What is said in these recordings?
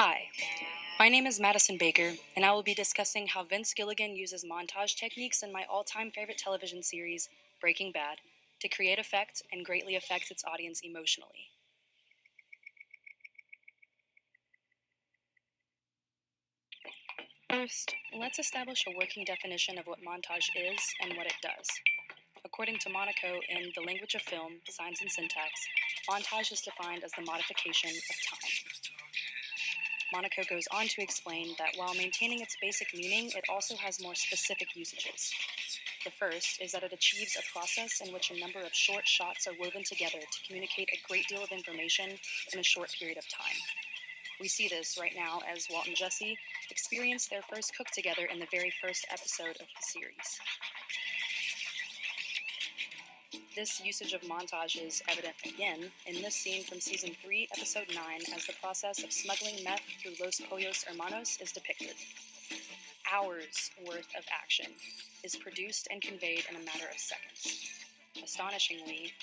Hi, my name is Madison Baker, and I will be discussing how Vince Gilligan uses montage techniques in my all-time favorite television series, Breaking Bad, to create effect and greatly affect its audience emotionally. First, let's establish a working definition of what montage is and what it does. According to Monaco in The Language of Film, Signs and Syntax, montage is defined as the modification of time. Monaco goes on to explain that while maintaining its basic meaning, it also has more specific usages. The first is that it achieves a process in which a number of short shots are woven together to communicate a great deal of information in a short period of time. We see this right now as Walt and Jesse experience their first cook together in the very first episode of the series. This usage of montage is evident again in this scene from Season 3, Episode 9, as the process of smuggling meth through Los Pollos Hermanos is depicted. Hours worth of action is produced and conveyed in a matter of seconds. Astonishingly,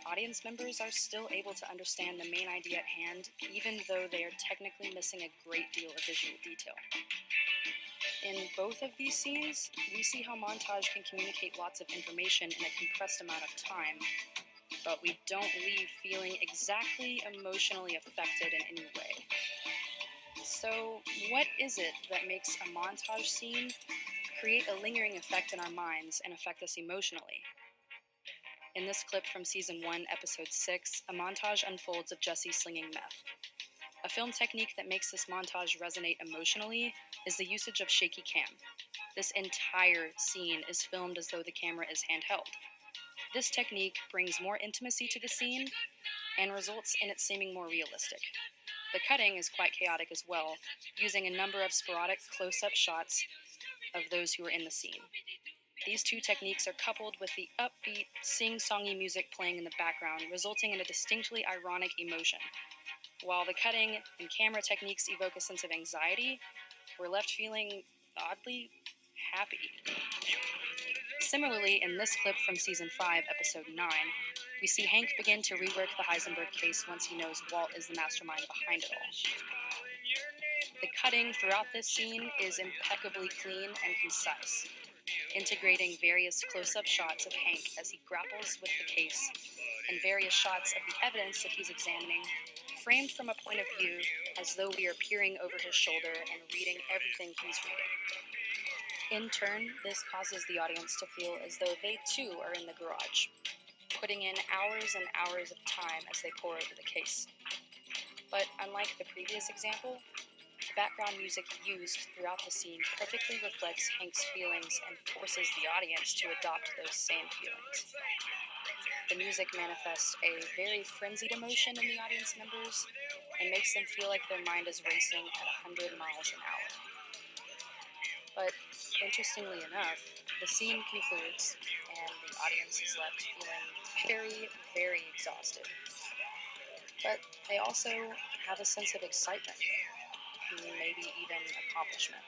audience members are still able to understand the main idea at hand, even though they are technically missing a great deal of visual detail. In both of these scenes, we see how montage can communicate lots of information in a compressed amount of time, but we don't leave feeling exactly emotionally affected in any way. So, what is it that makes a montage scene create a lingering effect in our minds and affect us emotionally? In this clip from Season 1, Episode 6, a montage unfolds of Jesse slinging meth. A film technique that makes this montage resonate emotionally is the usage of shaky cam. This entire scene is filmed as though the camera is handheld. This technique brings more intimacy to the scene and results in it seeming more realistic. The cutting is quite chaotic as well, using a number of sporadic close-up shots of those who are in the scene. These two techniques are coupled with the upbeat, sing-songy music playing in the background, resulting in a distinctly ironic emotion. While the cutting and camera techniques evoke a sense of anxiety, we're left feeling oddly happy. Similarly, in this clip from Season 5, Episode 9, we see Hank begin to rework the Heisenberg case once he knows Walt is the mastermind behind it all. The cutting throughout this scene is impeccably clean and concise, integrating various close-up shots of Hank as he grapples with the case and various shots of the evidence that he's examining, framed from a point of view as though we are peering over his shoulder and reading everything he's reading. In turn, this causes the audience to feel as though they too are in the garage, putting in hours and hours of time as they pore over the case. But unlike the previous example, the background music used throughout the scene perfectly reflects Hank's feelings and forces the audience to adopt those same feelings. The music manifests a very frenzied emotion in the audience members and makes them feel like their mind is racing at 100 miles an hour. But interestingly enough, the scene concludes and the audience is left feeling very, very exhausted. But they also have a sense of excitement, maybe even accomplishment.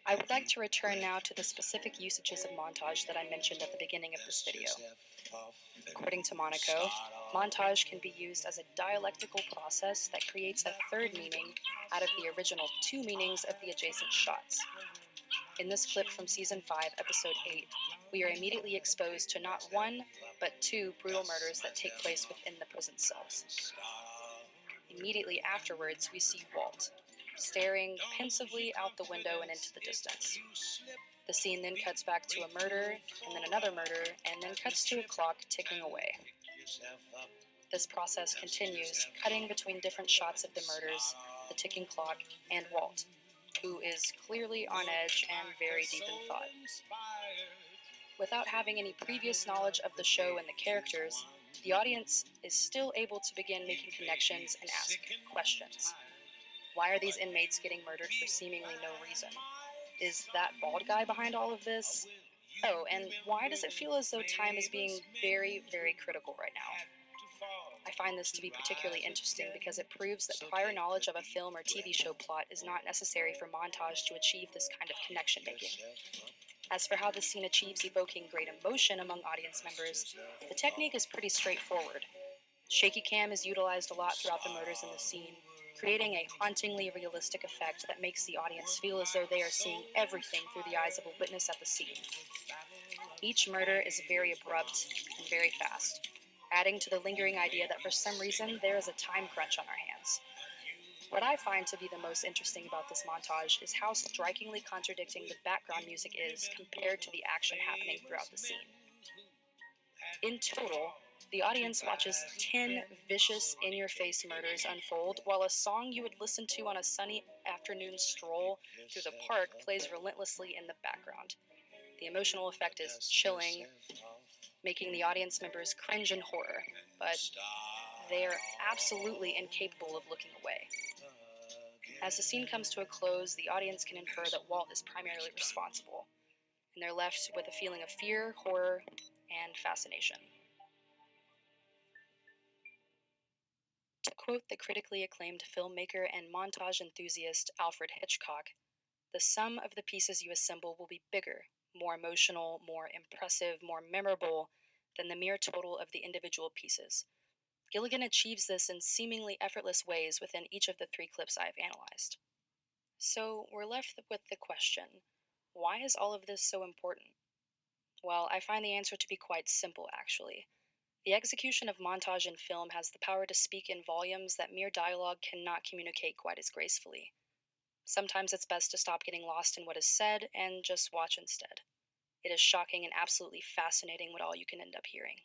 I would like to return now to the specific usages of montage that I mentioned at the beginning of this video. According to Monaco, montage can be used as a dialectical process that creates a third meaning out of the original two meanings of the adjacent shots. In this clip from Season 5, Episode 8, we are immediately exposed to not one, but two brutal murders that take place within the prison cells. Immediately afterwards, we see Walt, staring pensively out the window and into the distance. The scene then cuts back to a murder, and then another murder, and then cuts to a clock ticking away. This process continues, cutting between different shots of the murders, the ticking clock, and Walt, who is clearly on edge and very deep in thought. Without having any previous knowledge of the show and the characters, the audience is still able to begin making connections and ask questions. Why are these inmates getting murdered for seemingly no reason? Is that bald guy behind all of this? Oh, and why does it feel as though time is being very, very critical right now? I find this to be particularly interesting because it proves that prior knowledge of a film or TV show plot is not necessary for montage to achieve this kind of connection making. As for how the scene achieves evoking great emotion among audience members, the technique is pretty straightforward. Shaky cam is utilized a lot throughout the murders in the scene, creating a hauntingly realistic effect that makes the audience feel as though they are seeing everything through the eyes of a witness at the scene. Each murder is very abrupt and very fast, adding to the lingering idea that for some reason there is a time crunch on our hands. What I find to be the most interesting about this montage is how strikingly contradicting the background music is compared to the action happening throughout the scene. In total, the audience watches 10 vicious, in-your-face murders unfold, while a song you would listen to on a sunny afternoon stroll through the park plays relentlessly in the background. The emotional effect is chilling, making the audience members cringe in horror, but they are absolutely incapable of looking away. As the scene comes to a close, the audience can infer that Walt is primarily responsible, and they're left with a feeling of fear, horror, and fascination. To quote the critically acclaimed filmmaker and montage enthusiast Alfred Hitchcock, the sum of the pieces you assemble will be bigger, more emotional, more impressive, more memorable than the mere total of the individual pieces. Gilligan achieves this in seemingly effortless ways within each of the 3 clips I've analyzed. So we're left with the question, why is all of this so important? Well, I find the answer to be quite simple, actually. The execution of montage in film has the power to speak in volumes that mere dialogue cannot communicate quite as gracefully. Sometimes it's best to stop getting lost in what is said and just watch instead. It is shocking and absolutely fascinating what all you can end up hearing.